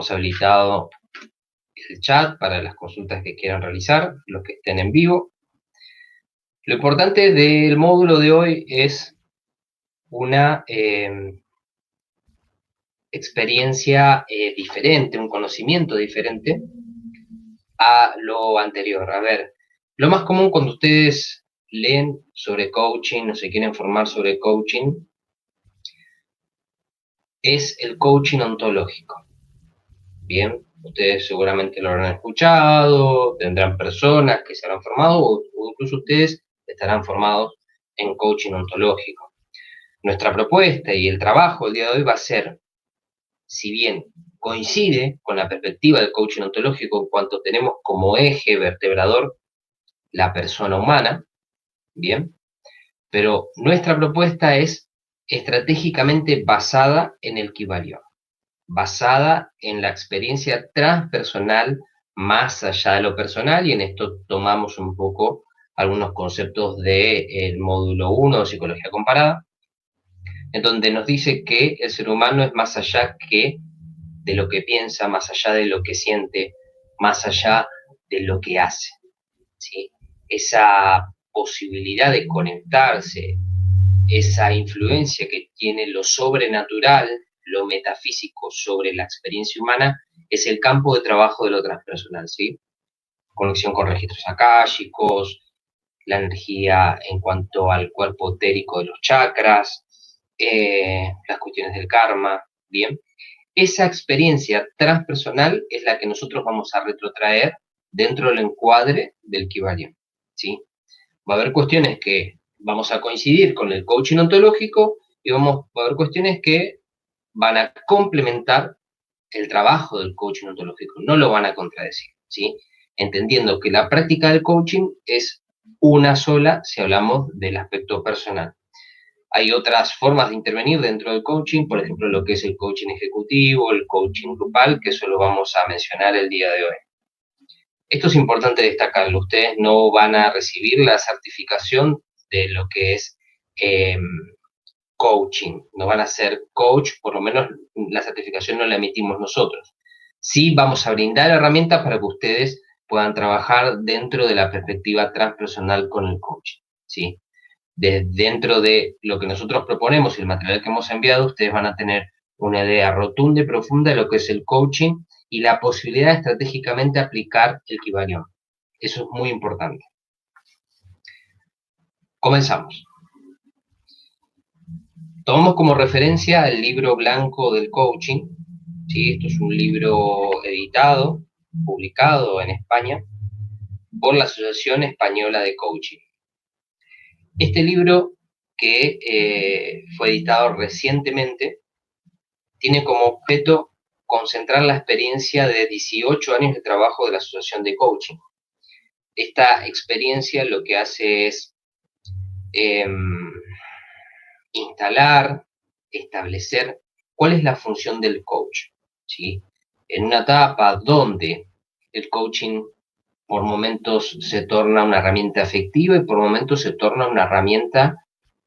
habilitado el chat para las consultas que quieran realizar, los que estén en vivo. Lo importante del módulo de hoy es una experiencia diferente, un conocimiento diferente a lo anterior. A ver, lo más común cuando ustedes leen sobre coaching o se quieren formar sobre coaching es el coaching ontológico. Bien, ustedes seguramente lo habrán escuchado, tendrán personas que se habrán formado o incluso ustedes estarán formados en coaching ontológico. Nuestra propuesta y el trabajo el día de hoy va a ser, si bien coincide con la perspectiva del coaching ontológico en cuanto tenemos como eje vertebrador la persona humana, bien, pero nuestra propuesta es estratégicamente basada en el Kybalión, basada en la experiencia transpersonal más allá de lo personal, y en esto tomamos un poco algunos conceptos del módulo 1 de Psicología Comparada, en donde nos dice que el ser humano es más allá que de lo que piensa, más allá de lo que siente, más allá de lo que hace, ¿sí? Esa posibilidad de conectarse, esa influencia que tiene lo sobrenatural, lo metafísico sobre la experiencia humana, es el campo de trabajo de lo transpersonal, ¿sí? Conexión con registros akáshicos, la energía en cuanto al cuerpo etérico de los chakras, las cuestiones del karma, ¿bien? Esa experiencia transpersonal es la que nosotros vamos a retrotraer dentro del encuadre del Kybalión, ¿sí? Va a haber cuestiones que vamos a coincidir con el coaching ontológico y va a haber cuestiones que van a complementar el trabajo del coaching ontológico, no lo van a contradecir, ¿sí? Entendiendo que la práctica del coaching es una sola si hablamos del aspecto personal. Hay otras formas de intervenir dentro del coaching, por ejemplo, lo que es el coaching ejecutivo, el coaching grupal, que eso lo vamos a mencionar el día de hoy. Esto es importante destacarlo. Ustedes no van a recibir la certificación de lo que es coaching. No van a ser coach, por lo menos la certificación no la emitimos nosotros. Sí vamos a brindar herramientas para que ustedes puedan trabajar dentro de la perspectiva transpersonal con el coaching, ¿sí? Dentro de lo que nosotros proponemos y el material que hemos enviado, ustedes van a tener una idea rotunda y profunda de lo que es el coaching y la posibilidad de estratégicamente aplicar el Kybalión. Eso es muy importante. Comenzamos. Tomamos como referencia el libro blanco del coaching, ¿sí? Esto es un libro editado, publicado en España, por la Asociación Española de Coaching. Este libro, que fue editado recientemente, tiene como objeto concentrar la experiencia de 18 años de trabajo de la Asociación de Coaching. Esta experiencia lo que hace es instalar, establecer cuál es la función del coach, ¿sí? En una etapa donde el coaching por momentos se torna una herramienta efectiva y por momentos se torna una herramienta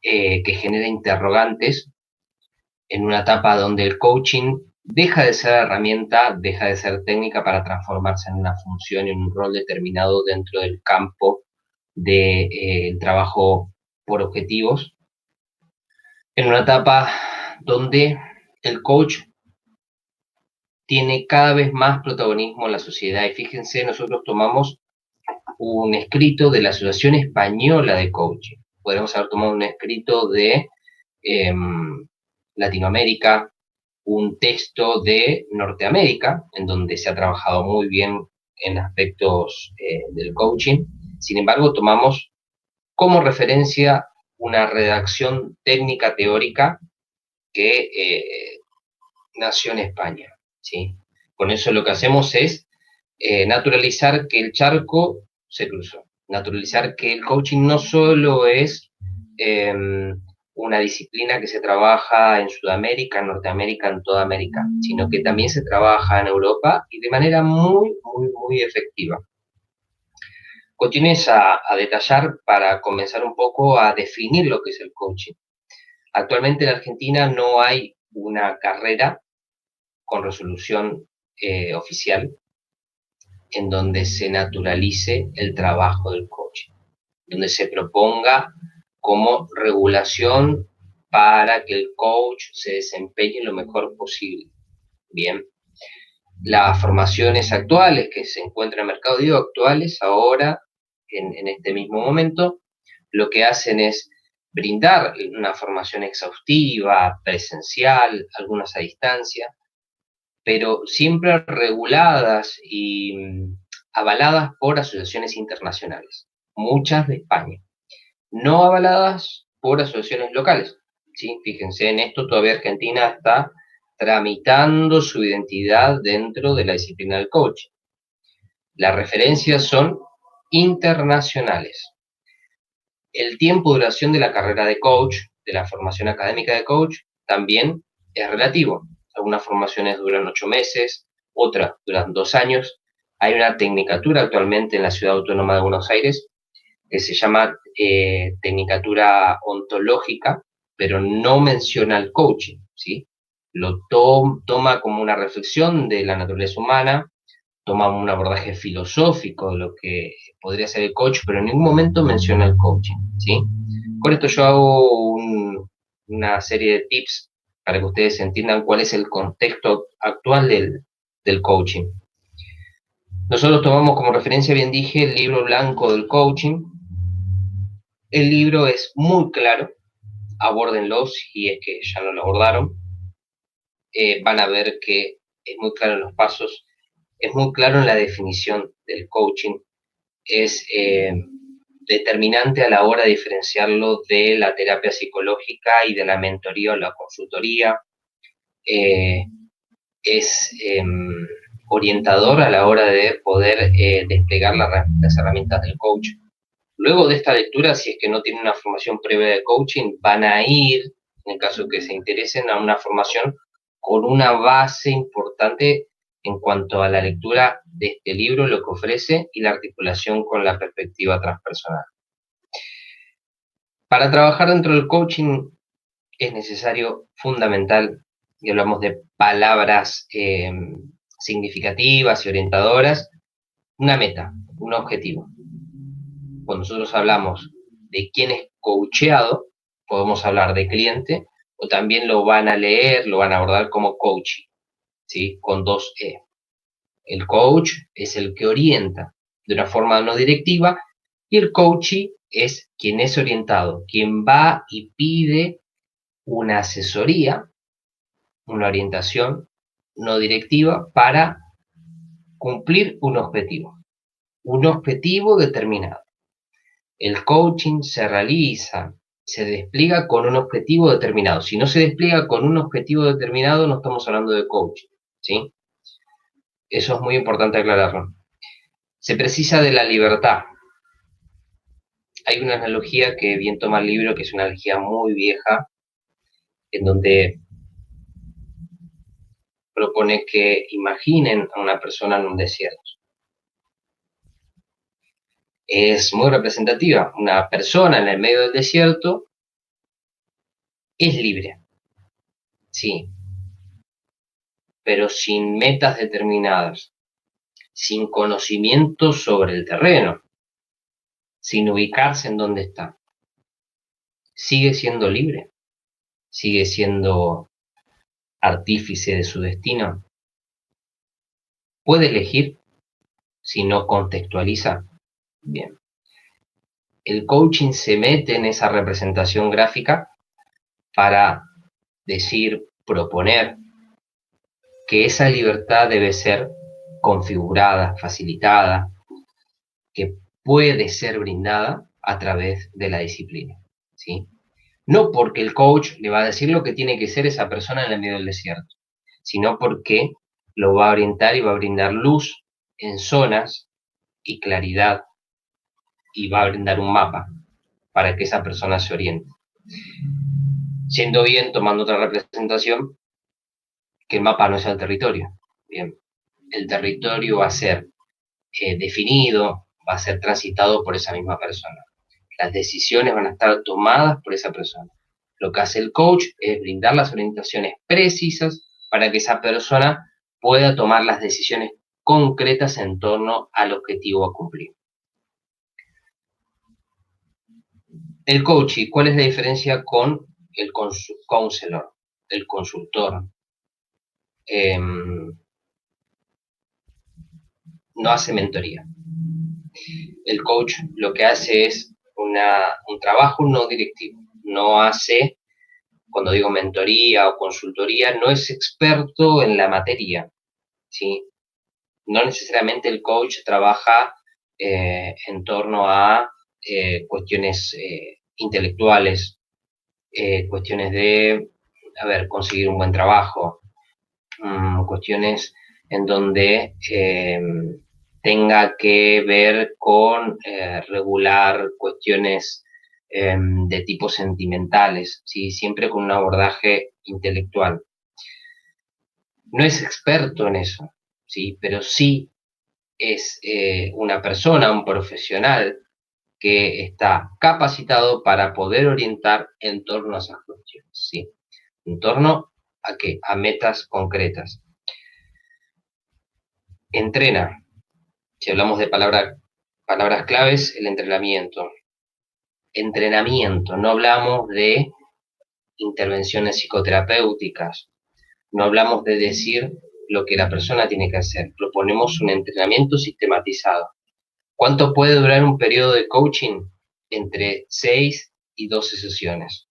que genera interrogantes, en una etapa donde el coaching deja de ser herramienta, deja de ser técnica para transformarse en una función y en un rol determinado dentro del campo del trabajo por objetivos, en una etapa donde el coach tiene cada vez más protagonismo en la sociedad. Y fíjense, nosotros tomamos un escrito de la Asociación Española de Coaching. Podemos haber tomado un escrito de Latinoamérica, un texto de Norteamérica, en donde se ha trabajado muy bien en aspectos del coaching. Sin embargo, tomamos como referencia una redacción técnica teórica que nació en España, ¿sí? Con eso lo que hacemos es naturalizar que el charco se cruzó, naturalizar que el coaching no solo es una disciplina que se trabaja en Sudamérica, en Norteamérica, en toda América, sino que también se trabaja en Europa y de manera muy, muy, muy efectiva. Cuestiones a detallar para comenzar un poco a definir lo que es el coaching. Actualmente en Argentina no hay una carrera con resolución oficial en donde se naturalice el trabajo del coaching, donde se proponga como regulación para que el coach se desempeñe lo mejor posible. Bien, las formaciones actuales que se encuentran en el mercado, digo actuales ahora, en este mismo momento, lo que hacen es brindar una formación exhaustiva, presencial, algunas a distancia, pero siempre reguladas y avaladas por asociaciones internacionales, muchas de España, no avaladas por asociaciones locales. ¿Sí? Fíjense, en esto todavía Argentina está tramitando su identidad dentro de la disciplina del coaching. Las referencias son internacionales. El tiempo de duración de la carrera de coach, de la formación académica de coach, también es relativo. Algunas formaciones duran 8 meses, otras duran 2 años. Hay una tecnicatura actualmente en la Ciudad Autónoma de Buenos Aires que se llama tecnicatura ontológica, pero no menciona el coaching, ¿sí? Lo toma como una reflexión de la naturaleza humana, toma un abordaje filosófico de lo que podría ser el coach, pero en ningún momento menciona el coaching, ¿sí? Con esto yo hago una serie de tips para que ustedes entiendan cuál es el contexto actual del coaching. Nosotros tomamos como referencia, bien dije, el libro blanco del coaching. El libro es muy claro, abórdenlo si es que ya no lo abordaron. Van a ver que es muy claro en los pasos, es muy claro en la definición del coaching, es determinante a la hora de diferenciarlo de la terapia psicológica y de la mentoría o la consultoría. Es orientador a la hora de poder desplegar las herramientas del coach. Luego de esta lectura, si es que no tienen una formación previa de coaching, van a ir, en el caso que se interesen, a una formación con una base importante en cuanto a la lectura de este libro, lo que ofrece y la articulación con la perspectiva transpersonal. Para trabajar dentro del coaching es necesario, fundamental, y hablamos de palabras significativas y orientadoras, una meta, un objetivo. Cuando nosotros hablamos de quién es coacheado, podemos hablar de cliente, o también lo van a leer, lo van a abordar como coaching, ¿sí? Con 2 E. El coach es el que orienta de una forma no directiva, y el coachee es quien es orientado, quien va y pide una asesoría, una orientación no directiva para cumplir un objetivo determinado. El coaching se realiza, se despliega con un objetivo determinado. Si no se despliega con un objetivo determinado, no estamos hablando de coaching, ¿sí? Eso es muy importante aclararlo. Se precisa de la libertad. Hay una analogía que bien toma el libro, que es una analogía muy vieja, en donde propone que imaginen a una persona en un desierto. Es muy representativa. Una persona en el medio del desierto es libre, sí, pero sin metas determinadas, sin conocimiento sobre el terreno, sin ubicarse en dónde está. Sigue siendo libre, sigue siendo artífice de su destino. Puede elegir si no contextualiza. Bien. El coaching se mete en esa representación gráfica para decir, proponer que esa libertad debe ser configurada, facilitada, que puede ser brindada a través de la disciplina, ¿sí? No porque el coach le va a decir lo que tiene que ser esa persona en el medio del desierto, sino porque lo va a orientar y va a brindar luz en zonas y claridad, y va a brindar un mapa para que esa persona se oriente. Siendo bien, tomando otra representación, que el mapa no es el territorio. Bien, el territorio va a ser definido, va a ser transitado por esa misma persona. Las decisiones van a estar tomadas por esa persona. Lo que hace el coach es brindar las orientaciones precisas para que esa persona pueda tomar las decisiones concretas en torno al objetivo a cumplir. El coaching, ¿cuál es la diferencia con el counselor, el consultor? No hace mentoría. El coach lo que hace es un trabajo no directivo. No hace, cuando digo mentoría o consultoría, no es experto en la materia, ¿sí? No necesariamente el coach trabaja en torno a cuestiones intelectuales, cuestiones de, conseguir un buen trabajo, cuestiones en donde tenga que ver con regular cuestiones de tipo sentimentales, ¿sí? Siempre con un abordaje intelectual. No es experto en eso, ¿sí? Pero sí es una persona, un profesional que está capacitado para poder orientar en torno a esas cuestiones, ¿sí? En torno a qué, a metas concretas. Entrena. Si hablamos de palabras claves, el entrenamiento. Entrenamiento, no hablamos de intervenciones psicoterapéuticas, no hablamos de decir lo que la persona tiene que hacer, proponemos un entrenamiento sistematizado. ¿Cuánto puede durar un periodo de coaching? Entre 6 y 12 sesiones.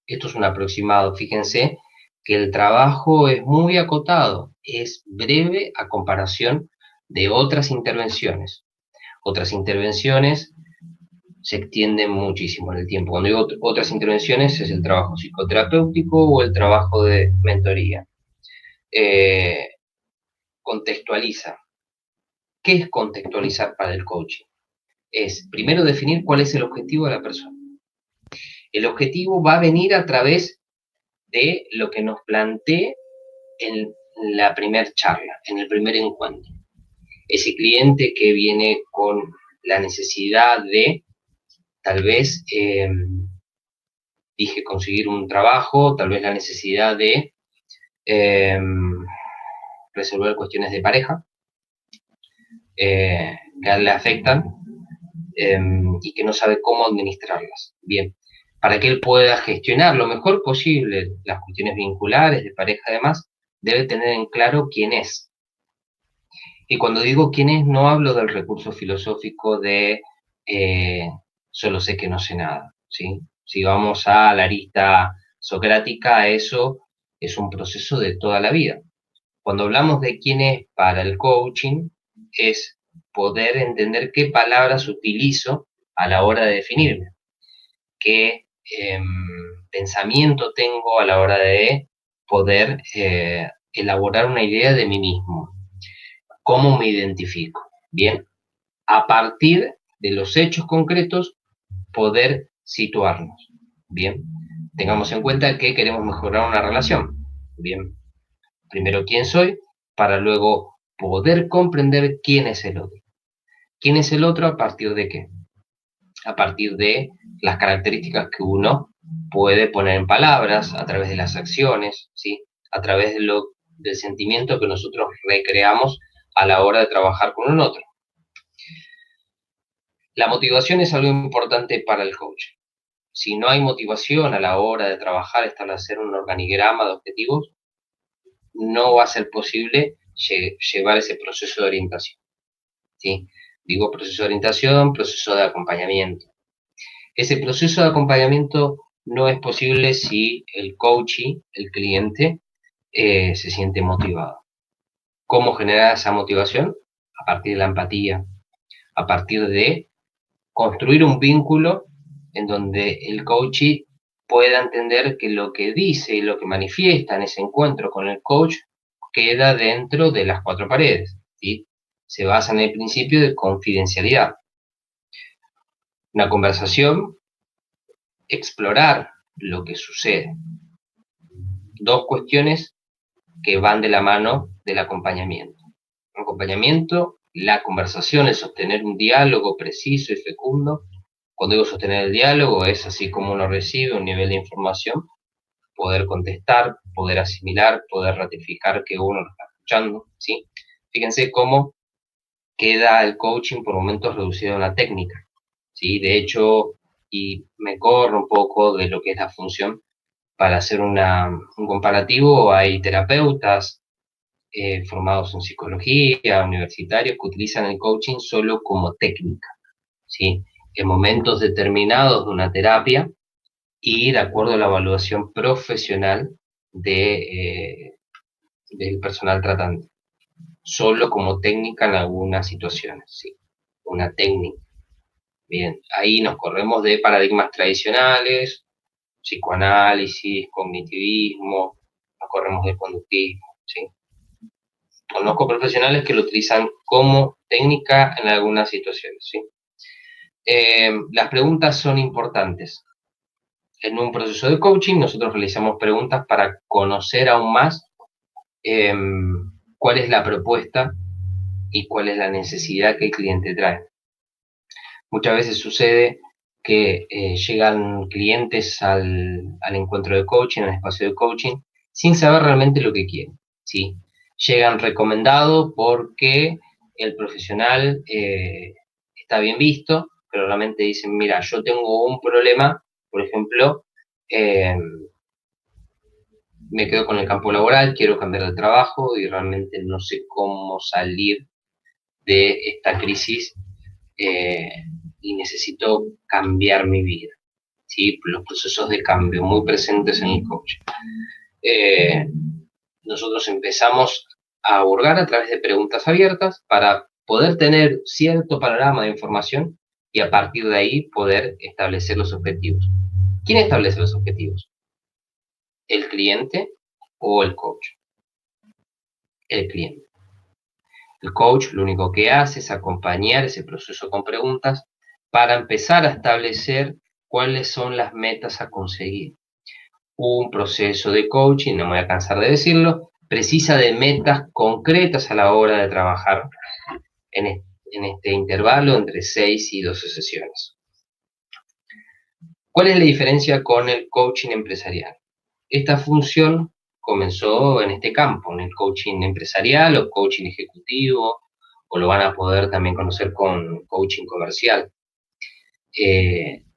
Esto es un aproximado, fíjense que el trabajo es muy acotado, es breve a comparación de otras intervenciones. Otras intervenciones se extienden muchísimo en el tiempo. Cuando digo otras intervenciones es el trabajo psicoterapéutico o el trabajo de mentoría. Contextualiza. ¿Qué es contextualizar para el coaching? Es primero definir cuál es el objetivo de la persona. El objetivo va a venir a través de lo que nos plantee en la primera charla, en el primer encuentro. Ese cliente que viene con la necesidad de, tal vez, dije conseguir un trabajo, tal vez la necesidad de resolver cuestiones de pareja que le afectan y que no sabe cómo administrarlas. Bien, para que él pueda gestionar lo mejor posible las cuestiones vinculares, de pareja además, debe tener en claro quién es. Y cuando digo quién es, no hablo del recurso filosófico de solo sé que no sé nada, ¿sí? Si vamos a la arista socrática, eso es un proceso de toda la vida. Cuando hablamos de quién es para el coaching, es poder entender qué palabras utilizo a la hora de definirme, qué pensamiento tengo a la hora de poder elaborar una idea de mí mismo, cómo me identifico. Bien, a partir de los hechos concretos, poder situarnos. Bien, tengamos en cuenta que queremos mejorar una relación. Bien, primero quién soy, para luego poder comprender quién es el otro. ¿Quién es el otro a partir de qué? A partir de las características que uno puede poner en palabras, a través de las acciones, ¿sí? A través del sentimiento que nosotros recreamos a la hora de trabajar con un otro. La motivación es algo importante para el coach. Si no hay motivación a la hora de trabajar, establecer un organigrama de objetivos, no va a ser posible llevar ese proceso de orientación, ¿sí? Digo proceso de orientación, proceso de acompañamiento. Ese proceso de acompañamiento no es posible si el coachee, el cliente, se siente motivado. ¿Cómo generar esa motivación? A partir de la empatía, a partir de construir un vínculo en donde el coachee pueda entender que lo que dice y lo que manifiesta en ese encuentro con el coach queda dentro de las cuatro paredes, ¿sí? Se basa en el principio de confidencialidad. Una conversación, explorar lo que sucede. Dos cuestiones que van de la mano del acompañamiento. Acompañamiento, la conversación, el sostener un diálogo preciso y fecundo. Cuando digo sostener el diálogo, es así como uno recibe un nivel de información poder contestar, poder asimilar, poder ratificar que uno lo está escuchando, ¿sí? Fíjense cómo queda el coaching por momentos reducido a una técnica, ¿sí? De hecho, y me corro un poco de lo que es la función, para hacer un comparativo, hay terapeutas formados en psicología, universitarios, que utilizan el coaching solo como técnica, ¿sí? En momentos determinados de una terapia y de acuerdo a la evaluación profesional del personal tratante, solo como técnica en algunas situaciones, ¿sí? Una técnica. Bien, ahí nos corremos de paradigmas tradicionales, psicoanálisis, cognitivismo, nos corremos del conductismo, ¿sí? Conozco profesionales que lo utilizan como técnica en algunas situaciones, ¿sí? Las preguntas son importantes. En un proceso de coaching nosotros realizamos preguntas para conocer aún más eh, cuál es la propuesta y cuál es la necesidad que el cliente trae. Muchas veces sucede que llegan clientes al encuentro de coaching, al espacio de coaching, sin saber realmente lo que quieren, ¿sí? Llegan recomendados porque el profesional está bien visto, pero realmente dicen, mira, yo tengo un problema, por ejemplo, eh, me quedo con el campo laboral, quiero cambiar de trabajo y realmente no sé cómo salir de esta crisis eh, y necesito cambiar mi vida, ¿sí? Los procesos de cambio muy presentes en el coaching. Eh, Nosotros empezamos a abordar a través de preguntas abiertas para poder tener cierto panorama de información y a partir de ahí poder establecer los objetivos. ¿Quién establece los objetivos? ¿El cliente o el coach? El cliente. El coach lo único que hace es acompañar ese proceso con preguntas para empezar a establecer cuáles son las metas a conseguir. Un proceso de coaching, no me voy a cansar de decirlo, precisa de metas concretas a la hora de trabajar en este intervalo entre 6 y 12 sesiones. ¿Cuál es la diferencia con el coaching empresarial? Esta función comenzó en este campo, en el coaching empresarial o coaching ejecutivo, o lo van a poder también conocer con coaching comercial.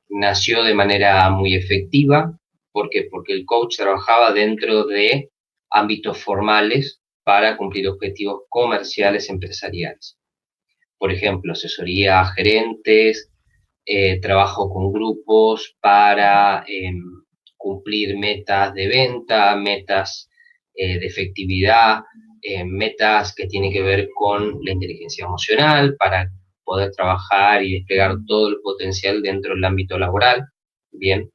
Nació de manera muy efectiva, ¿por qué? Porque el coach trabajaba dentro de ámbitos formales para cumplir objetivos comerciales empresariales. Por ejemplo, asesoría a gerentes, trabajo con grupos para cumplir metas de venta, metas de efectividad, metas que tienen que ver con la inteligencia emocional para poder trabajar y desplegar todo el potencial dentro del ámbito laboral. Bien,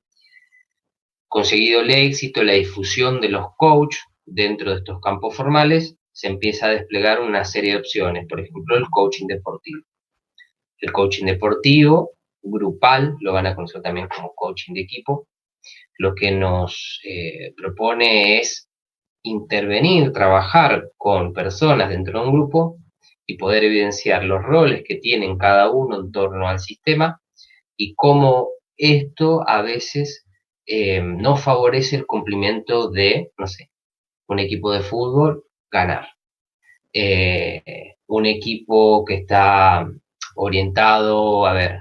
conseguido el éxito, la difusión de los coaches dentro de estos campos formales, se empieza a desplegar una serie de opciones, por ejemplo, el coaching deportivo. El coaching deportivo, grupal, lo van a conocer también como coaching de equipo, lo que nos propone es intervenir, trabajar con personas dentro de un grupo y poder evidenciar los roles que tienen cada uno en torno al sistema y cómo esto a veces no favorece el cumplimiento de, no sé, un equipo de fútbol ganar. Un equipo que está orientado, a ver,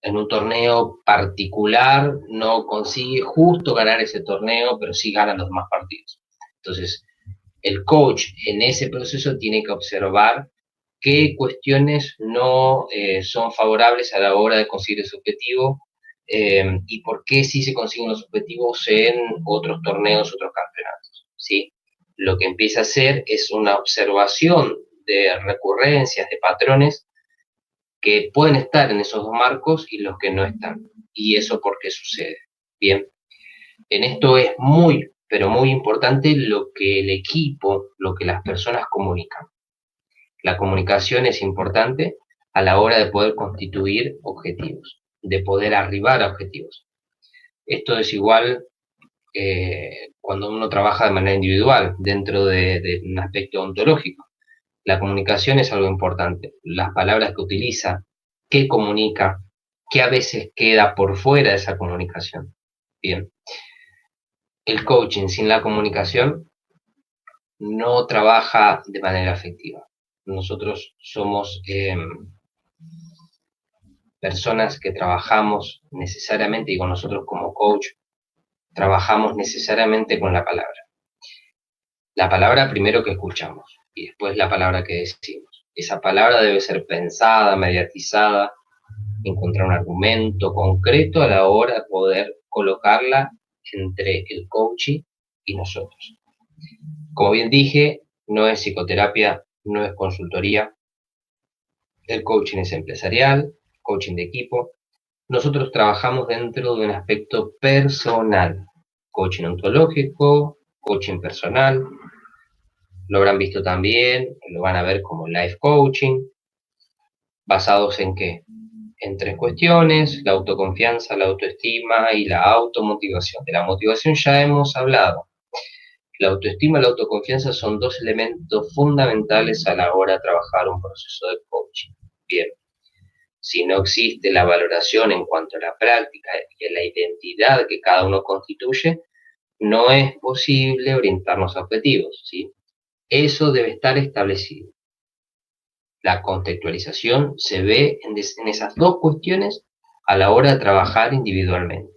en un torneo particular no consigue justo ganar ese torneo, pero sí gana los demás partidos. Entonces, el coach en ese proceso tiene que observar qué cuestiones no son favorables a la hora de conseguir ese objetivo y por qué sí se consiguen los objetivos en otros torneos, otros campeonatos, ¿sí? Lo que empieza a hacer es una observación de recurrencias, de patrones que pueden estar en esos dos marcos y los que no están. ¿Y eso por qué sucede? Bien, en esto es muy, pero muy importante lo que el equipo, lo que las personas comunican. La comunicación es importante a la hora de poder constituir objetivos, de poder arribar a objetivos. Esto es igual cuando uno trabaja de manera individual, dentro de un aspecto ontológico. La comunicación es algo importante. Las palabras que utiliza, qué comunica, qué a veces queda por fuera de esa comunicación. Bien. El coaching sin la comunicación no trabaja de manera efectiva. Nosotros somos personas que trabajamos necesariamente, y con nosotros como coach, trabajamos necesariamente con la palabra. La palabra primero que escuchamos y después la palabra que decimos. Esa palabra debe ser pensada, mediatizada, encontrar un argumento concreto a la hora de poder colocarla entre el coach y nosotros. Como bien dije, no es psicoterapia, no es consultoría. El coaching es empresarial, coaching de equipo. Nosotros trabajamos dentro de un aspecto personal, coaching ontológico, coaching personal. Lo habrán visto también, lo van a ver como life coaching, basados en qué? En tres cuestiones: la autoconfianza, la autoestima y la automotivación. De la motivación ya hemos hablado. La autoestima y la autoconfianza son dos elementos fundamentales a la hora de trabajar un proceso de coaching. Bien, si no existe la valoración en cuanto a la práctica y a la identidad que cada uno constituye, no es posible orientarnos a objetivos, ¿sí? Eso debe estar establecido. La contextualización se ve en esas dos cuestiones a la hora de trabajar individualmente.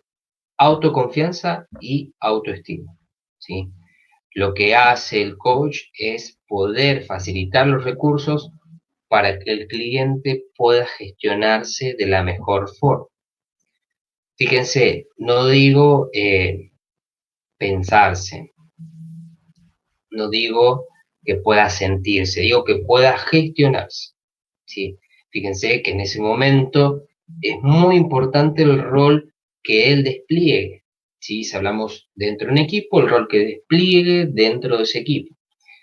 Autoconfianza y autoestima, ¿sí? Lo que hace el coach es poder facilitar los recursos para que el cliente pueda gestionarse de la mejor forma. Fíjense, no digo pensarse, no digo que pueda sentirse, digo que pueda gestionarse, ¿sí? Fíjense que en ese momento es muy importante el rol que él despliegue, ¿sí? Si hablamos dentro de un equipo, el rol que despliegue dentro de ese equipo.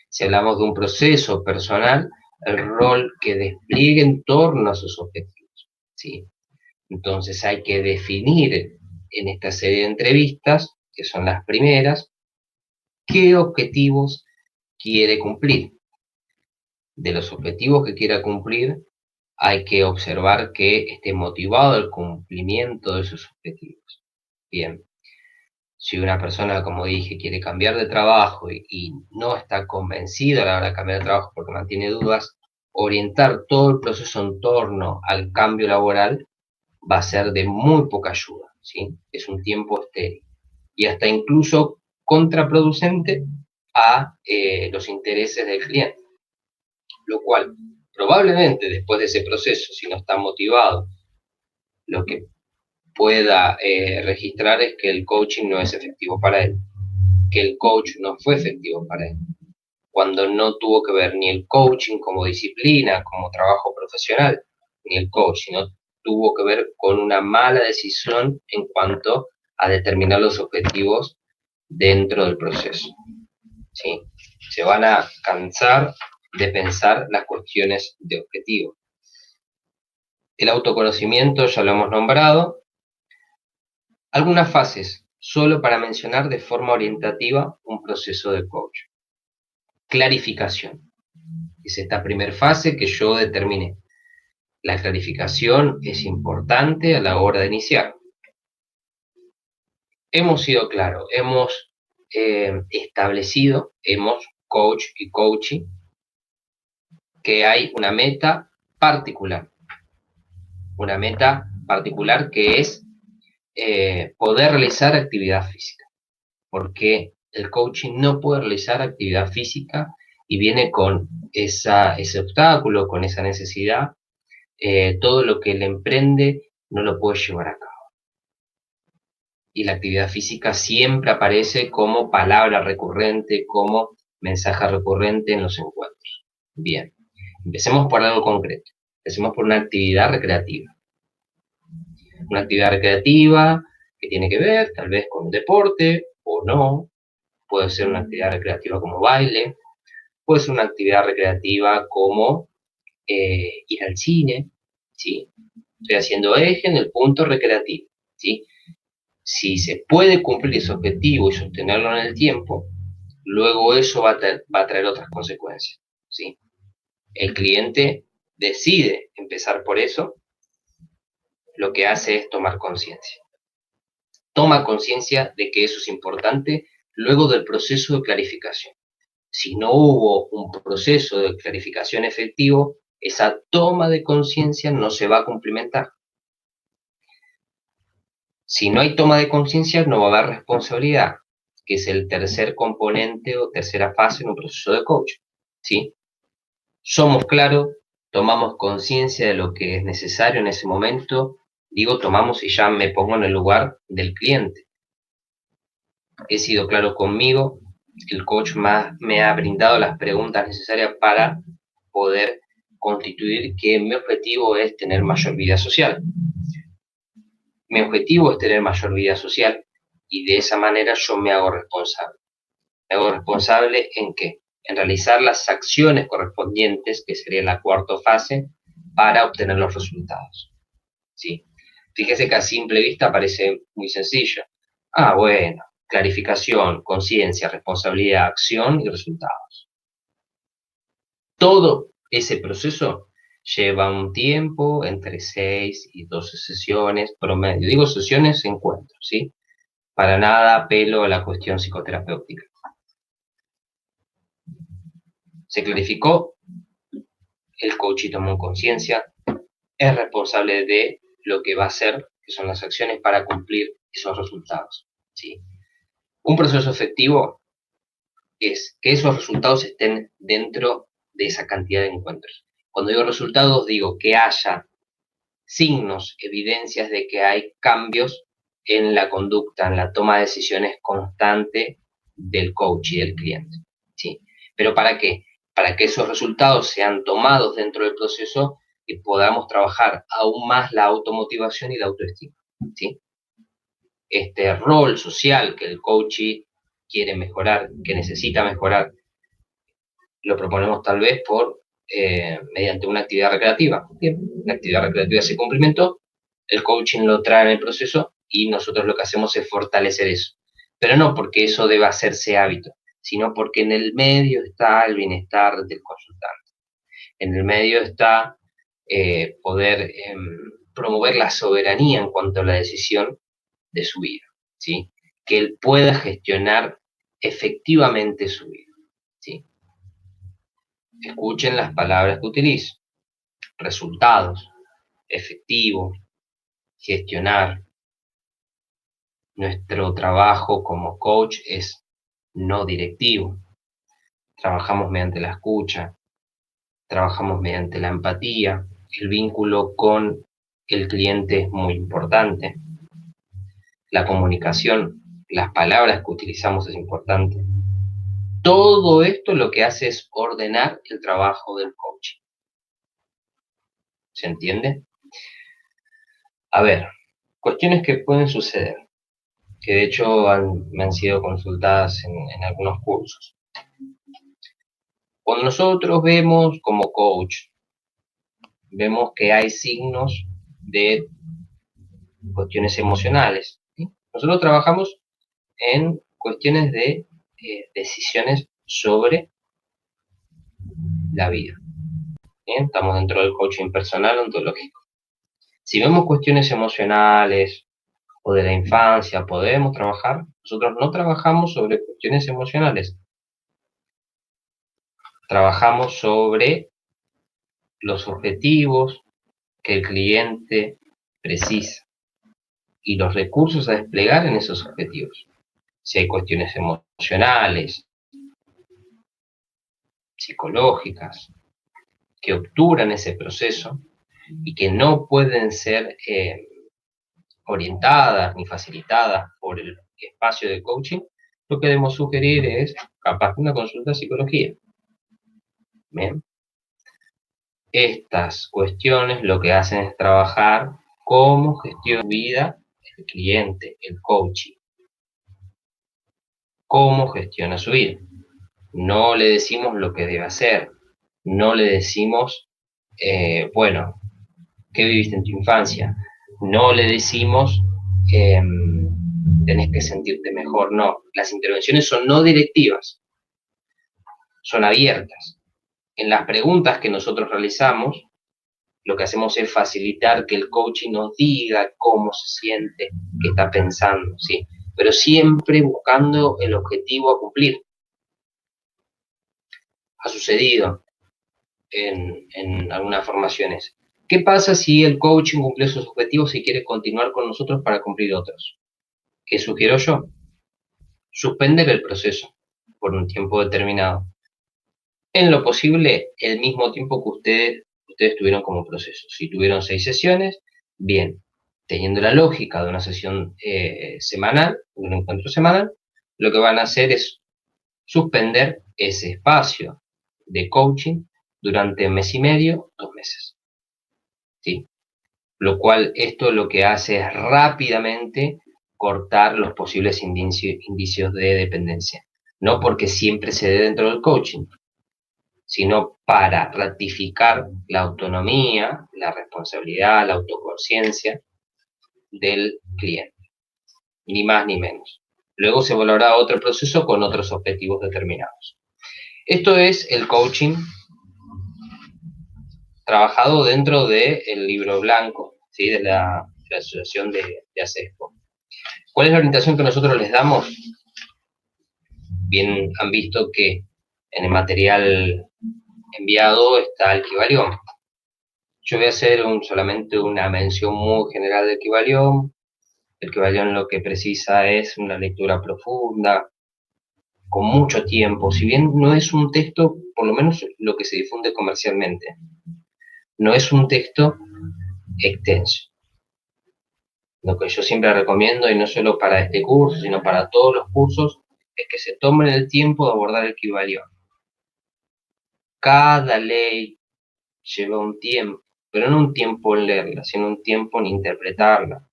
Si hablamos de un proceso personal, el rol que despliegue en torno a sus objetivos, ¿sí? Entonces hay que definir en esta serie de entrevistas, que son las primeras, qué objetivos quiere cumplir. De los objetivos que quiera cumplir, hay que observar que esté motivado el cumplimiento de sus objetivos. Bien, si una persona, como dije, quiere cambiar de trabajo y no está convencida a la hora de cambiar de trabajo porque mantiene dudas, orientar todo el proceso en torno al cambio laboral va a ser de muy poca ayuda, ¿sí? Es un tiempo estéril y hasta incluso contraproducente a los intereses del cliente, lo cual probablemente después de ese proceso, si no está motivado, lo que pueda registrar es que el coaching no es efectivo para él, que el coach no fue efectivo para él, cuando no tuvo que ver ni el coaching como disciplina, como trabajo profesional, ni el coach, sino tuvo que ver con una mala decisión en cuanto a determinar los objetivos dentro del proceso, ¿sí? Se van a cansar de pensar las cuestiones de objetivo. El autoconocimiento ya lo hemos nombrado. Algunas fases, solo para mencionar de forma orientativa un proceso de coach. Clarificación. Es esta primera fase que yo determiné. La clarificación es importante a la hora de iniciar. Hemos sido claros, hemos establecido, coach y coaching, que hay una meta particular. Una meta particular que es poder realizar actividad física. Porque el coaching no puede realizar actividad física y viene con ese obstáculo, con esa necesidad. Todo lo que él emprende no lo puede llevar a cabo. Y la actividad física siempre aparece como palabra recurrente, como mensaje recurrente en los encuentros. Bien, empecemos por algo concreto. Empecemos por una actividad recreativa. Una actividad recreativa que tiene que ver tal vez con un deporte o no. Puede ser una actividad recreativa como baile. Puede ser una actividad recreativa como ir al cine, ¿sí? Estoy haciendo eje en el punto recreativo, ¿sí? Si se puede cumplir ese objetivo y sostenerlo en el tiempo, luego eso va a traer otras consecuencias, ¿sí? El cliente decide empezar por eso, lo que hace es tomar conciencia. toma conciencia de que eso es importante luego del proceso de clarificación. Si no hubo un proceso de clarificación efectivo, esa toma de conciencia no se va a cumplimentar. Si no hay toma de conciencia, no va a haber responsabilidad, que es el tercer componente o tercera fase en un proceso de coaching, ¿sí? Somos claros, tomamos conciencia de lo que es necesario en ese momento, digo tomamos y ya me pongo en el lugar del cliente. He sido claro conmigo, el coach me ha brindado las preguntas necesarias para poder constituir que mi objetivo es tener mayor vida social. Mi objetivo es tener mayor vida social y de esa manera yo me hago responsable. Me hago responsable ¿en qué? En realizar las acciones correspondientes, que sería la cuarta fase, para obtener los resultados. ¿Sí? Fíjese que a simple vista parece muy sencillo. Bueno, clarificación, conciencia, responsabilidad, acción y resultados. Todo ese proceso lleva un tiempo entre 6 y 12 sesiones promedio. Digo sesiones, encuentros, ¿sí? Para nada apelo a la cuestión psicoterapéutica. Se clarificó, el coach tomó conciencia, es responsable de lo que va a hacer, que son las acciones para cumplir esos resultados, ¿sí? Un proceso efectivo es que esos resultados estén dentro de esa cantidad de encuentros. Cuando digo resultados, digo que haya signos, evidencias de que hay cambios en la conducta, en la toma de decisiones constante del coach y del cliente, ¿sí? ¿Pero para qué? Para que esos resultados sean tomados dentro del proceso y podamos trabajar aún más la automotivación y la autoestima, ¿sí? Este rol social que el coach quiere mejorar, que necesita mejorar, lo proponemos tal vez mediante una actividad recreativa. Bien, la actividad recreativa se cumplimentó, el coaching lo trae en el proceso y nosotros lo que hacemos es fortalecer eso. Pero no porque eso deba hacerse hábito, sino porque en el medio está el bienestar del consultante. En el medio está poder promover la soberanía en cuanto a la decisión de su vida, ¿sí? Que él pueda gestionar efectivamente su vida, ¿sí? Escuchen las palabras que utilizo. Resultados, efectivo, gestionar. Nuestro trabajo como coach es no directivo. Trabajamos mediante la escucha, trabajamos mediante la empatía. El vínculo con el cliente es muy importante. La comunicación, las palabras que utilizamos es importante. Todo esto lo que hace es ordenar el trabajo del coach. ¿Se entiende? A ver, cuestiones que pueden suceder, que de hecho me han sido consultadas en algunos cursos. Cuando nosotros vemos como coach, vemos que hay signos de cuestiones emocionales, ¿sí? Nosotros trabajamos en cuestiones de decisiones sobre la vida. ¿Bien? Estamos dentro del coaching personal ontológico. Si vemos cuestiones emocionales o de la infancia, podemos trabajar. Nosotros no trabajamos sobre cuestiones emocionales. Trabajamos sobre los objetivos que el cliente precisa y los recursos a desplegar en esos objetivos. Si hay cuestiones emocionales, psicológicas, que obturan ese proceso y que no pueden ser orientadas ni facilitadas por el espacio de coaching, lo que debemos sugerir es capaz una consulta de psicología. Bien. Estas cuestiones lo que hacen es trabajar cómo gestiona su vida el cliente, el coaching. Cómo gestiona su vida. No le decimos lo que debe hacer. No le decimos, bueno, ¿qué viviste en tu infancia? No le decimos, tenés que sentirte mejor. No, las intervenciones son no directivas, son abiertas. En las preguntas que nosotros realizamos, lo que hacemos es facilitar que el coaching nos diga cómo se siente, qué está pensando, ¿sí? Pero siempre buscando el objetivo a cumplir. Ha sucedido en algunas formaciones. ¿Qué pasa si el coaching cumple sus objetivos y quiere continuar con nosotros para cumplir otros? ¿Qué sugiero yo? Suspender el proceso por un tiempo determinado. En lo posible, el mismo tiempo que ustedes tuvieron como proceso. Si tuvieron 6 sesiones, bien, teniendo la lógica de una sesión semanal, de un encuentro semanal, lo que van a hacer es suspender ese espacio de coaching durante 1 mes y medio, 2 meses. ¿Sí? Lo cual esto lo que hace es rápidamente cortar los posibles indicios de dependencia. No porque siempre se dé dentro del coaching, sino para ratificar la autonomía, la responsabilidad, la autoconciencia del cliente, ni más ni menos. Luego se evaluará otro proceso con otros objetivos determinados. Esto es el coaching trabajado dentro del libro blanco, ¿sí? de la Asociación de ACESPO. ¿Cuál es la orientación que nosotros les damos? Bien han visto que en el material enviado está el Kybalión. Yo voy a hacer solamente una mención muy general del Kybalión. El Kybalión lo que precisa es una lectura profunda, con mucho tiempo. Si bien no es un texto, por lo menos lo que se difunde comercialmente, no es un texto extenso. Lo que yo siempre recomiendo, y no solo para este curso, sino para todos los cursos, es que se tomen el tiempo de abordar el Kybalión. Cada ley lleva un tiempo, pero no un tiempo en leerla, sino un tiempo en interpretarla,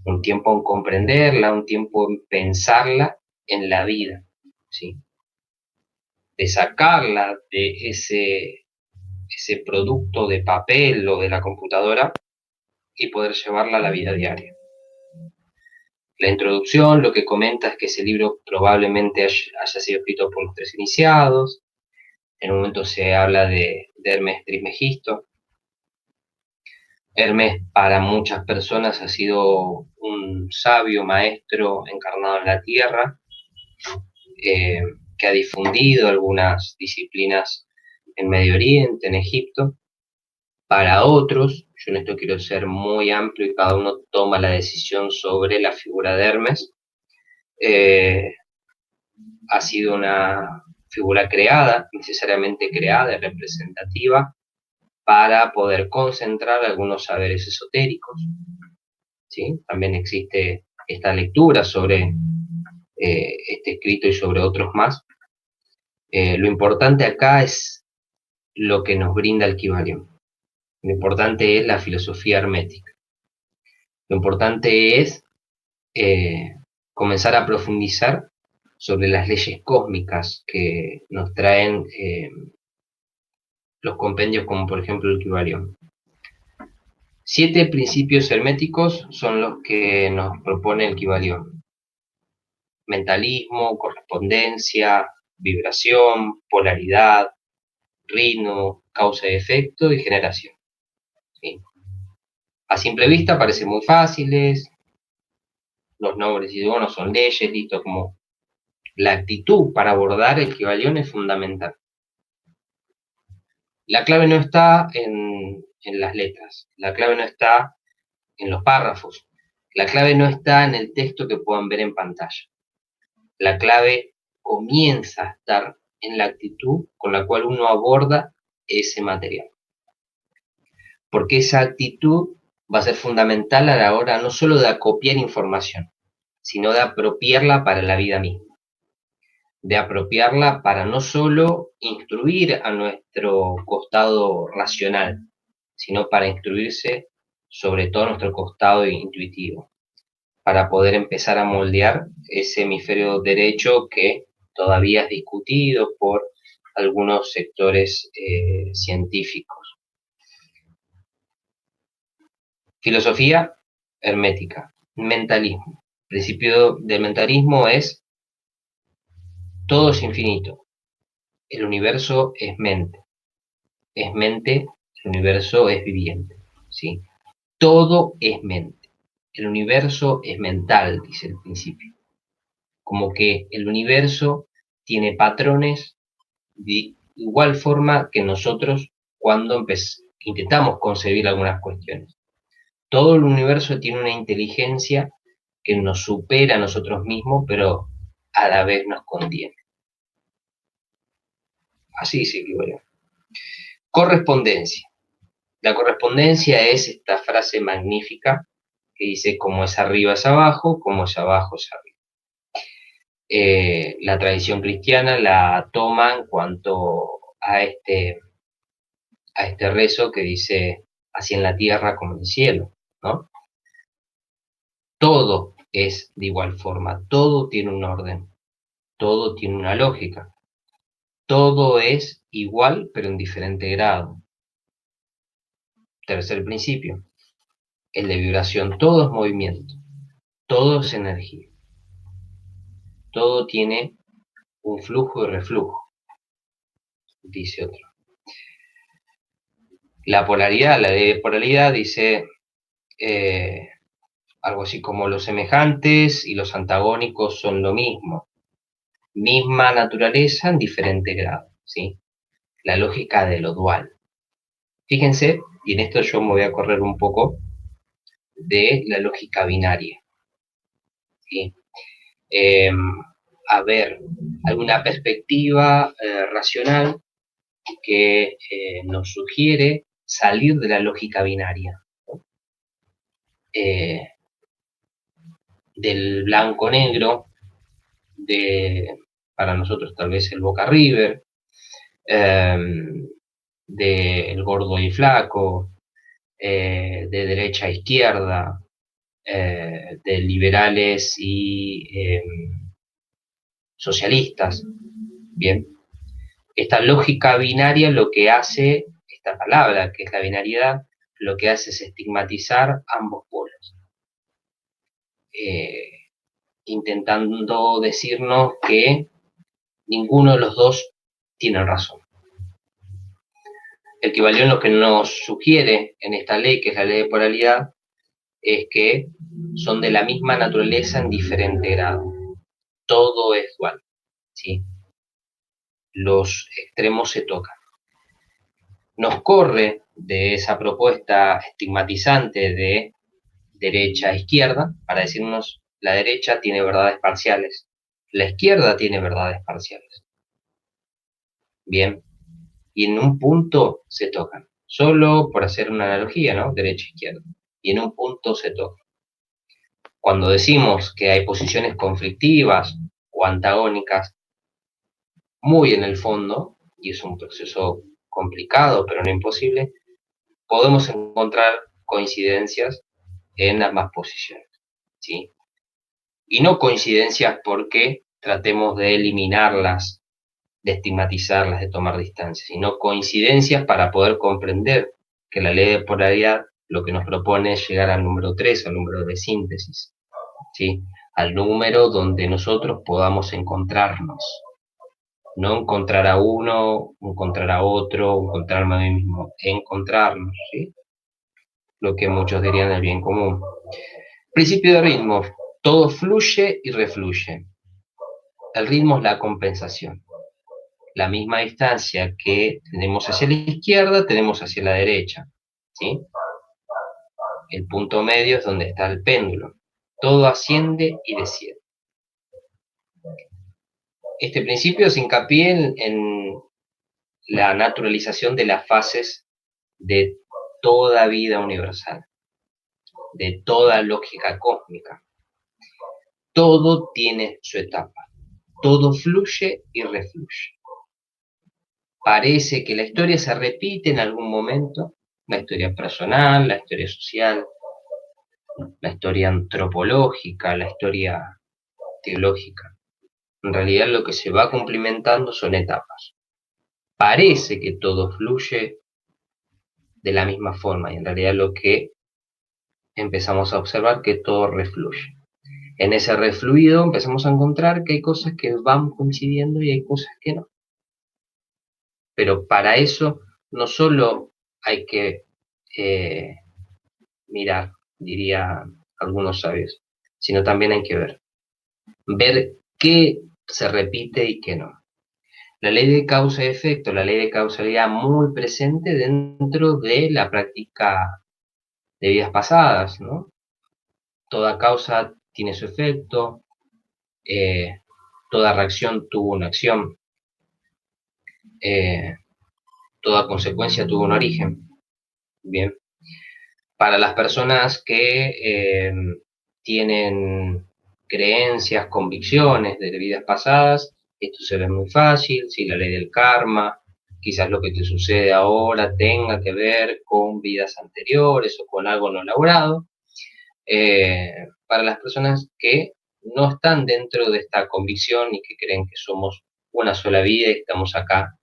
un tiempo en comprenderla, un tiempo en pensarla en la vida, ¿sí? De sacarla de ese producto de papel o de la computadora y poder llevarla a la vida diaria. La introducción lo que comenta es que ese libro probablemente haya sido escrito por los 3 iniciados. En un momento se habla de Hermes Trismegisto. Hermes para muchas personas ha sido un sabio maestro encarnado en la tierra, que ha difundido algunas disciplinas en Medio Oriente, en Egipto. Para otros, yo en esto quiero ser muy amplio y cada uno toma la decisión sobre la figura de Hermes, ha sido una figura creada, necesariamente creada y representativa, para poder concentrar algunos saberes esotéricos, ¿sí? También existe esta lectura sobre este escrito y sobre otros más. Lo importante acá es lo que nos brinda el Kybalión. Lo importante es la filosofía hermética. Lo importante es comenzar a profundizar sobre las leyes cósmicas que nos traen los compendios como por ejemplo el Kybalión. 7 principios herméticos son los que nos propone el Kybalión: mentalismo, correspondencia, vibración, polaridad, ritmo, causa y efecto y generación. ¿Sí? A simple vista parecen muy fáciles, los nombres y bueno, son leyes, listo, como la actitud para abordar el Kybalión es fundamental. La clave no está en las letras, la clave no está en los párrafos, la clave no está en el texto que puedan ver en pantalla. La clave comienza a estar en la actitud con la cual uno aborda ese material. Porque esa actitud va a ser fundamental a la hora no solo de acopiar información, sino de apropiarla para la vida misma. De apropiarla para no solo instruir a nuestro costado racional, sino para instruirse sobre todo nuestro costado intuitivo, para poder empezar a moldear ese hemisferio derecho que todavía es discutido por algunos sectores científicos. Filosofía hermética, mentalismo. El principio del mentalismo es: todo es infinito, el universo es mente El universo es viviente, ¿sí? Todo es mente. El universo es mental, dice el principio. Como que el universo tiene patrones de igual forma que nosotros cuando intentamos concebir algunas cuestiones. Todo el universo tiene una inteligencia que nos supera a nosotros mismos, pero a la vez nos contiene. Así se equivale. Correspondencia. La correspondencia es esta frase magnífica que dice como es arriba es abajo, como es abajo es arriba. La tradición cristiana la toma en cuanto a este rezo que dice así en la tierra como en el cielo, ¿no? Todo es de igual forma, todo tiene un orden, todo tiene una lógica, todo es igual pero en diferente grado. Tercer principio, el de vibración, todo es movimiento, todo es energía, todo tiene un flujo y reflujo, dice otro. La polaridad, la ley de polaridad dice algo así como los semejantes y los antagónicos son lo mismo, misma naturaleza en diferente grado, ¿sí? La lógica de lo dual. Fíjense, y en esto yo me voy a correr un poco de la lógica binaria, ¿sí? A ver, alguna perspectiva racional que nos sugiere salir de la lógica binaria, del blanco-negro, para nosotros tal vez el Boca River, del gordo y flaco, de derecha a izquierda, de liberales y socialistas. Bien, esta lógica binaria lo que hace, esta palabra que es la binariedad, lo que hace es estigmatizar ambos polos, intentando decirnos que ninguno de los dos tiene razón. El equivalente lo que nos sugiere en esta ley, que es la ley de polaridad, es que son de la misma naturaleza en diferente grado. Todo es dual, ¿sí? Los extremos se tocan. Nos corre de esa propuesta estigmatizante de derecha a izquierda para decirnos la derecha tiene verdades parciales, la izquierda tiene verdades parciales. Bien, y en un punto se tocan, solo por hacer una analogía, ¿no? Derecha e izquierda, y en un punto se tocan. Cuando decimos que hay posiciones conflictivas o antagónicas, muy en el fondo, y es un proceso complicado pero no imposible, podemos encontrar coincidencias en ambas posiciones, ¿sí? Y no coincidencias porque tratemos de eliminarlas, de estigmatizarlas, de tomar distancia, sino coincidencias para poder comprender que la ley de polaridad lo que nos propone es llegar al número 3, al número de síntesis, ¿sí? Al número donde nosotros podamos encontrarnos, no encontrar a uno, encontrar a otro, encontrarme a mí mismo, encontrarnos, ¿sí? Lo que muchos dirían el bien común. Principio de ritmo, todo fluye y refluye. El ritmo es la compensación. La misma distancia que tenemos hacia la izquierda, tenemos hacia la derecha, ¿sí? El punto medio es donde está el péndulo. Todo asciende y desciende. Este principio se hincapié en la naturalización de las fases de toda vida universal, de toda lógica cósmica. Todo tiene su etapa, todo fluye y refluye. Parece que la historia se repite en algún momento, la historia personal, la historia social, la historia antropológica, la historia teológica. En realidad lo que se va cumplimentando son etapas. Parece que todo fluye de la misma forma y en realidad lo que empezamos a observar que todo refluye. En ese refluido empezamos a encontrar que hay cosas que van coincidiendo y hay cosas que no. Pero para eso no solo hay que mirar, diría algunos sabios, sino también hay que ver qué se repite y qué no. La ley de causa y efecto, la ley de causalidad muy presente dentro de la práctica de vidas pasadas, ¿no? Toda causa tiene su efecto, toda reacción tuvo una acción, eh, toda consecuencia tuvo un origen. Bien, para las personas que tienen creencias, convicciones de vidas pasadas, esto se ve muy fácil, si la ley del karma, quizás lo que te sucede ahora tenga que ver con vidas anteriores o con algo no logrado. Para las personas que no están dentro de esta convicción y que creen que somos una sola vida y estamos acá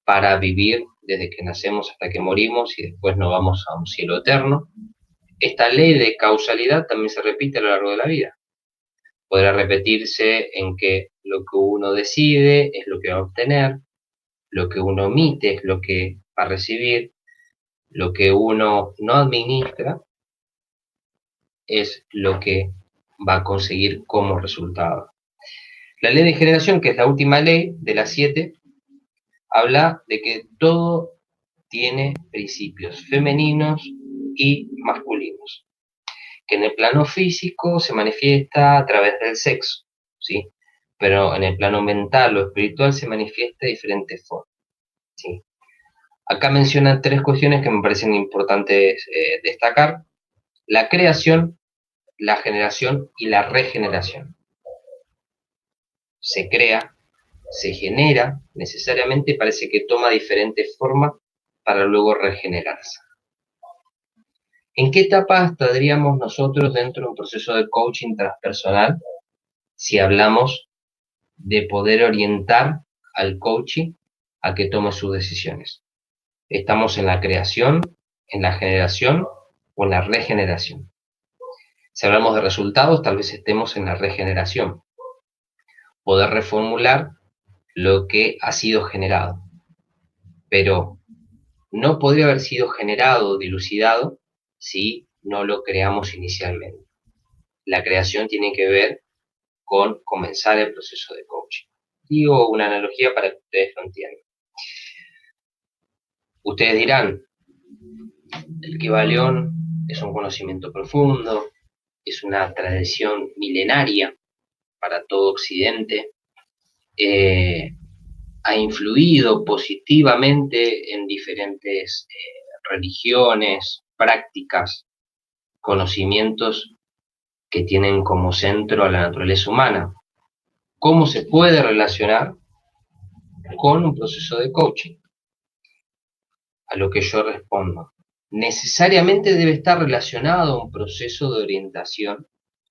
para vivir desde que nacemos hasta que morimos y después nos vamos a un cielo eterno. Esta ley de causalidad también se repite a lo largo de la vida. Podrá repetirse en que lo que uno decide es lo que va a obtener, lo que uno omite es lo que va a recibir, lo que uno no administra es lo que va a conseguir como resultado. La ley de generación, que es la última ley de las 7, habla de que todo tiene principios femeninos y masculinos, que en el plano físico se manifiesta a través del sexo, ¿sí? Pero en el plano mental o espiritual se manifiesta de diferentes formas, ¿sí? Acá menciona 3 cuestiones que me parecen importantes destacar: la creación, la generación y la regeneración. Se crea, se genera, necesariamente parece que toma diferentes formas para luego regenerarse. ¿En qué etapa estaríamos nosotros dentro de un proceso de coaching transpersonal si hablamos de poder orientar al coaching a que tome sus decisiones? ¿Estamos en la creación, en la generación o en la regeneración? Si hablamos de resultados, tal vez estemos en la regeneración. Poder reformular lo que ha sido generado. Pero no podría haber sido generado o dilucidado si no lo creamos inicialmente. La creación tiene que ver con comenzar el proceso de coaching. Digo una analogía para que ustedes lo entiendan. Ustedes dirán, el Kybalión es un conocimiento profundo, es una tradición milenaria para todo Occidente, ha influido positivamente en diferentes religiones, prácticas, conocimientos que tienen como centro a la naturaleza humana. ¿Cómo se puede relacionar con un proceso de coaching? A lo que yo respondo, necesariamente debe estar relacionado a un proceso de orientación,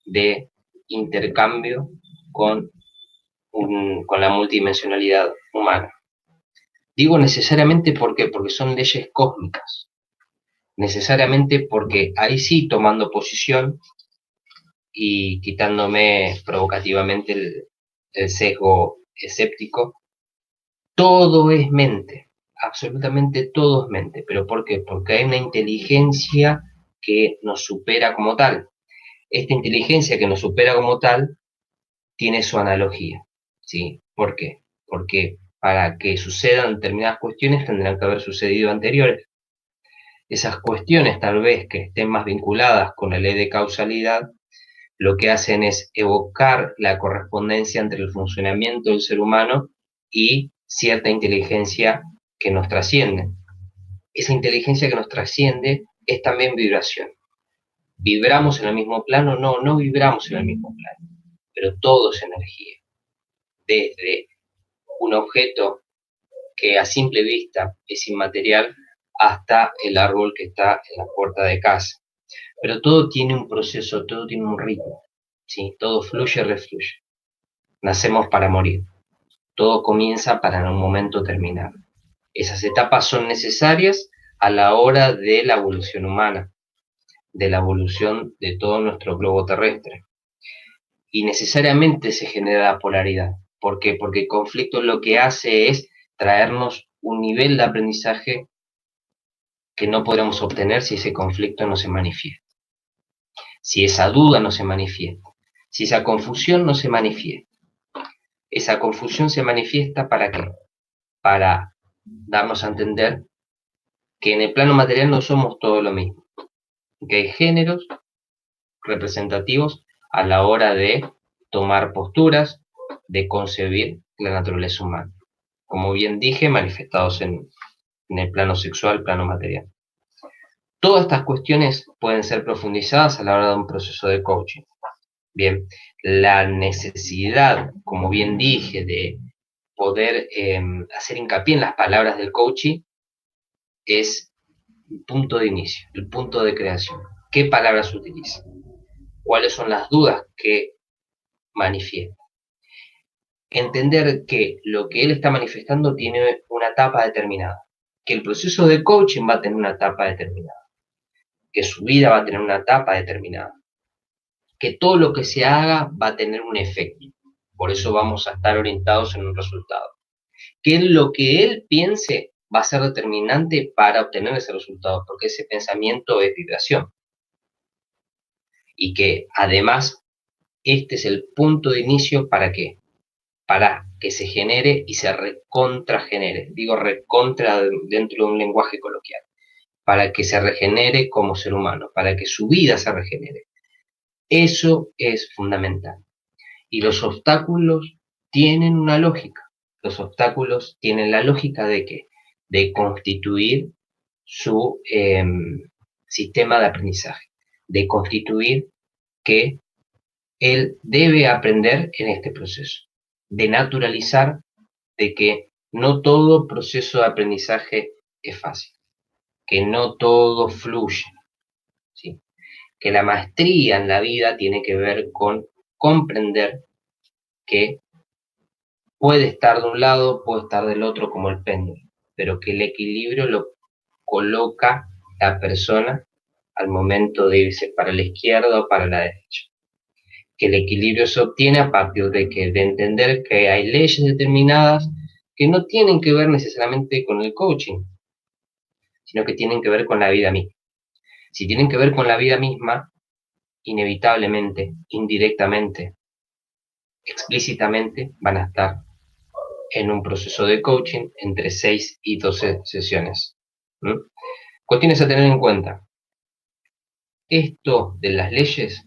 de intercambio con la multidimensionalidad humana. Digo necesariamente ¿por qué? Porque son leyes cósmicas. Necesariamente porque ahí sí, tomando posición y quitándome provocativamente el sesgo escéptico, todo es mente, absolutamente todo es mente. ¿Pero por qué? Porque hay una inteligencia que nos supera como tal. Esta inteligencia que nos supera como tal tiene su analogía, ¿sí? ¿Por qué? Porque para que sucedan determinadas cuestiones tendrán que haber sucedido anteriores. Esas cuestiones, tal vez que estén más vinculadas con la ley de causalidad, lo que hacen es evocar la correspondencia entre el funcionamiento del ser humano y cierta inteligencia que nos trasciende. Esa inteligencia que nos trasciende es también vibración. ¿Vibramos en el mismo plano? No, no vibramos en el mismo plano, pero todo es energía. Desde un objeto que a simple vista es inmaterial hasta el árbol que está en la puerta de casa. Pero todo tiene un proceso, todo tiene un ritmo, ¿sí? Todo fluye, refluye. Nacemos para morir. Todo comienza para en un momento terminar. Esas etapas son necesarias a la hora de la evolución humana, de la evolución de todo nuestro globo terrestre. Y necesariamente se genera la polaridad. ¿Por qué? Porque el conflicto lo que hace es traernos un nivel de aprendizaje que no podremos obtener si ese conflicto no se manifiesta, si esa duda no se manifiesta, si esa confusión no se manifiesta. Esa confusión se manifiesta ¿para qué? Para darnos a entender que en el plano material no somos todo lo mismo, que hay géneros representativos a la hora de tomar posturas, de concebir la naturaleza humana. Como bien dije, manifestados en el plano sexual, plano material. Todas estas cuestiones pueden ser profundizadas a la hora de un proceso de coaching. Bien, la necesidad, como bien dije, de poder hacer hincapié en las palabras del coaching es el punto de inicio, el punto de creación. ¿Qué palabras utiliza? ¿Cuáles son las dudas que manifiesta? Entender que lo que él está manifestando tiene una etapa determinada, que el proceso de coaching va a tener una etapa determinada, que su vida va a tener una etapa determinada, que todo lo que se haga va a tener un efecto. Por eso vamos a estar orientados en un resultado. Que lo que él piense va a ser determinante para obtener ese resultado, porque ese pensamiento es vibración. Y que además este es el punto de inicio ¿para qué? Para que se genere y se recontragenere. Digo recontra dentro de un lenguaje coloquial. Para que se regenere como ser humano, para que su vida se regenere. Eso es fundamental. Y los obstáculos tienen una lógica. Los obstáculos tienen la lógica de ¿qué? De constituir su sistema de aprendizaje, de constituir que él debe aprender en este proceso, de naturalizar de que no todo proceso de aprendizaje es fácil, que no todo fluye, ¿sí? Que la maestría en la vida tiene que ver con comprender que puede estar de un lado, puede estar del otro como el péndulo, pero que el equilibrio lo coloca la persona al momento de irse para la izquierda o para la derecha. Que el equilibrio se obtiene a partir de entender que hay leyes determinadas que no tienen que ver necesariamente con el coaching, sino que tienen que ver con la vida misma. Si tienen que ver con la vida misma, inevitablemente, indirectamente, explícitamente van a estar en un proceso de coaching entre 6 y 12 sesiones. Cuestiones a tener en cuenta. Esto de las leyes,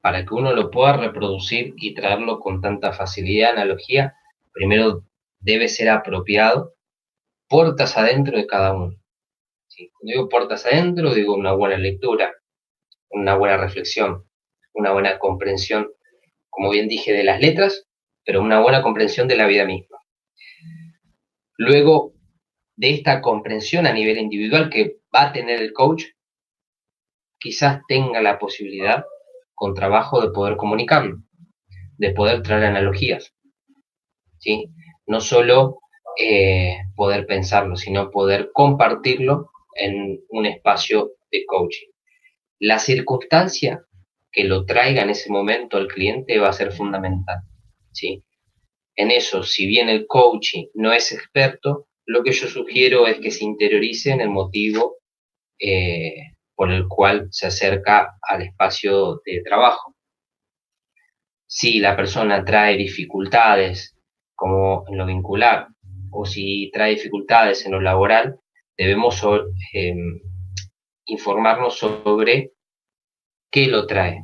para que uno lo pueda reproducir y traerlo con tanta facilidad, analogía, primero debe ser apropiado puertas adentro de cada uno. ¿Sí? Cuando digo puertas adentro, digo una buena lectura, una buena reflexión, una buena comprensión, como bien dije, de las letras, pero una buena comprensión de la vida misma. Luego de esta comprensión a nivel individual que va a tener el coach, quizás tenga la posibilidad, con trabajo, de poder comunicarlo, de poder traer analogías, ¿sí? No solo poder pensarlo, sino poder compartirlo en un espacio de coaching. La circunstancia que lo traiga en ese momento al cliente va a ser fundamental, ¿sí? En eso, si bien el coaching no es experto, lo que yo sugiero es que se interiorice en el motivo por el cual se acerca al espacio de trabajo. Si la persona trae dificultades como en lo vincular o si trae dificultades en lo laboral, debemos informarnos sobre qué lo trae,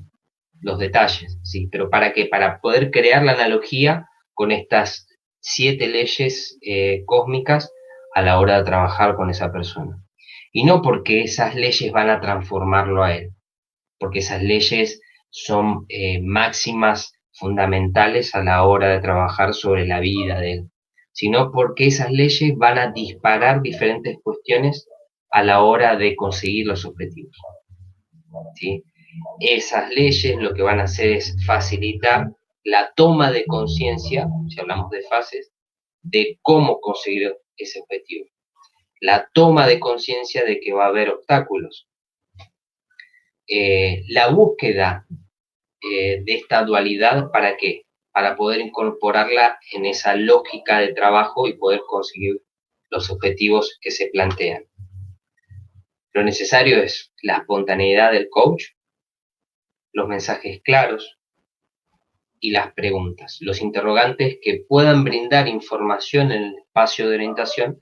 los detalles, ¿sí? Pero ¿para qué? Para poder crear la analogía con estas 7 leyes cósmicas a la hora de trabajar con esa persona. Y no porque esas leyes van a transformarlo a él, porque esas leyes son máximas fundamentales a la hora de trabajar sobre la vida de él, sino porque esas leyes van a disparar diferentes cuestiones a la hora de conseguir los objetivos, ¿sí? Esas leyes lo que van a hacer es facilitar la toma de conciencia, si hablamos de fases, de cómo conseguir ese objetivo. La toma de conciencia de que va a haber obstáculos. La búsqueda de esta dualidad, ¿para qué? Para poder incorporarla en esa lógica de trabajo y poder conseguir los objetivos que se plantean. Lo necesario es la espontaneidad del coach, los mensajes claros y las preguntas, los interrogantes que puedan brindar información en el espacio de orientación,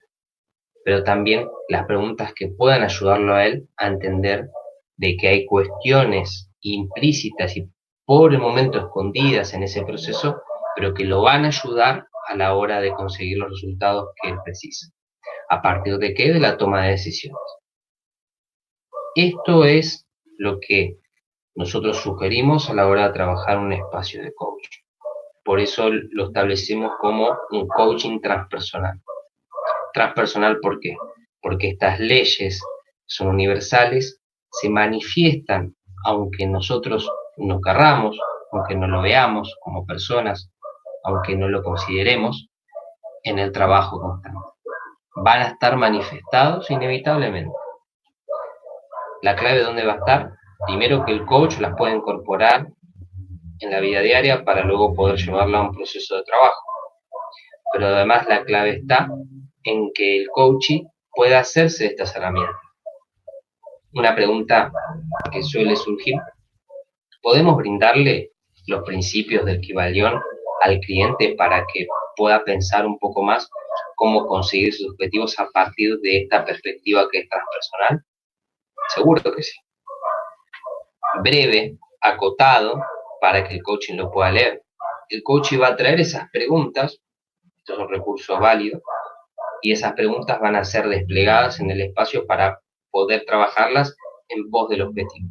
pero también las preguntas que puedan ayudarlo a él a entender de que hay cuestiones implícitas y por el momento escondidas en ese proceso, pero que lo van a ayudar a la hora de conseguir los resultados que él precisa. ¿A partir de qué? De la toma de decisiones. Esto es lo que nosotros sugerimos a la hora de trabajar un espacio de coaching. Por eso lo establecemos como un coaching transpersonal. Transpersonal, ¿por qué? Porque estas leyes son universales, se manifiestan aunque nosotros no querramos, aunque no lo veamos como personas, aunque no lo consideremos, en el trabajo constante. Van a estar manifestados inevitablemente. La clave, ¿dónde va a estar? Primero, que el coach las pueda incorporar en la vida diaria para luego poder llevarla a un proceso de trabajo. Pero además la clave está en que el coaching pueda hacerse de estas herramientas. Una pregunta que suele surgir: ¿podemos brindarle los principios del Kybalión al cliente para que pueda pensar un poco más cómo conseguir sus objetivos a partir de esta perspectiva que es transpersonal? Seguro que sí. Breve, acotado, para que el coaching lo pueda leer. El coaching va a traer esas preguntas, estos son recursos válidos, y esas preguntas van a ser desplegadas en el espacio para poder trabajarlas en pos del objetivo.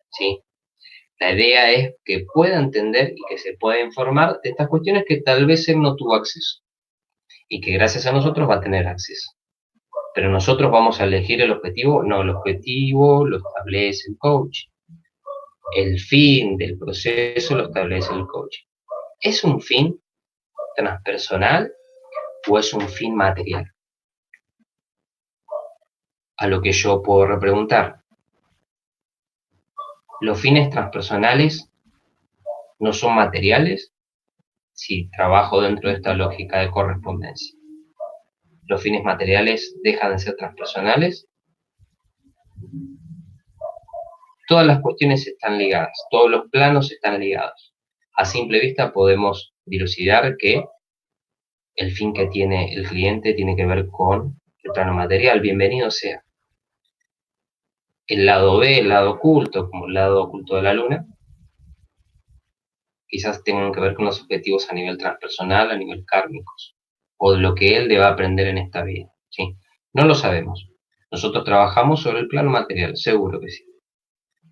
¿Sí? La idea es que pueda entender y que se pueda informar de estas cuestiones que tal vez él no tuvo acceso y que gracias a nosotros va a tener acceso. Pero nosotros vamos a elegir el objetivo. No, el objetivo lo establece el coach. El fin del proceso lo establece el coach. ¿Es un fin transpersonal o es un fin material? A lo que yo puedo repreguntar: ¿los fines transpersonales no son materiales? Si trabajo dentro de esta lógica de correspondencia, ¿los fines materiales dejan de ser transpersonales? Todas las cuestiones están ligadas, todos los planos están ligados. A simple vista podemos dilucidar que el fin que tiene el cliente tiene que ver con el plano material. Bienvenido sea. El lado B, el lado oculto, como el lado oculto de la luna, quizás tengan que ver con los objetivos a nivel transpersonal, a nivel kármicos, o de lo que él deba aprender en esta vida. ¿Sí? No lo sabemos. Nosotros trabajamos sobre el plano material, seguro que sí.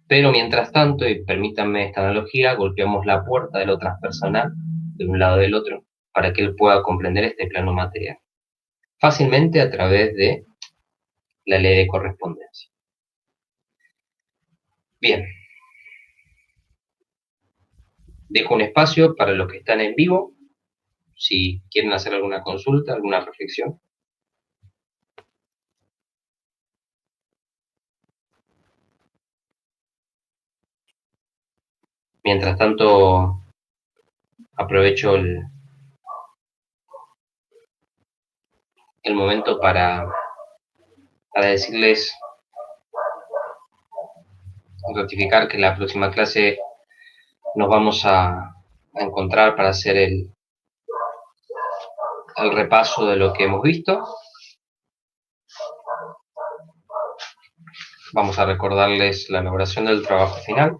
Pero mientras tanto, y permítanme esta analogía, golpeamos la puerta de lo transpersonal, de un lado del otro, para que él pueda comprender este plano material. Fácilmente a través de la ley de correspondencia. Bien. Dejo un espacio para los que están en vivo, si quieren hacer alguna consulta, alguna reflexión. Mientras tanto, aprovecho el momento para decirles, ratificar que la próxima clase nos vamos a encontrar para hacer el repaso de lo que hemos visto. Vamos a recordarles la elaboración del trabajo final.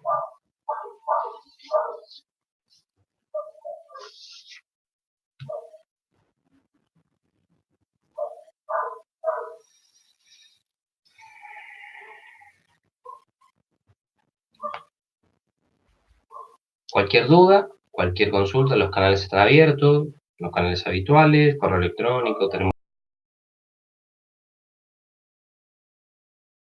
Cualquier duda, cualquier consulta, los canales están abiertos, los canales habituales, correo electrónico, tenemos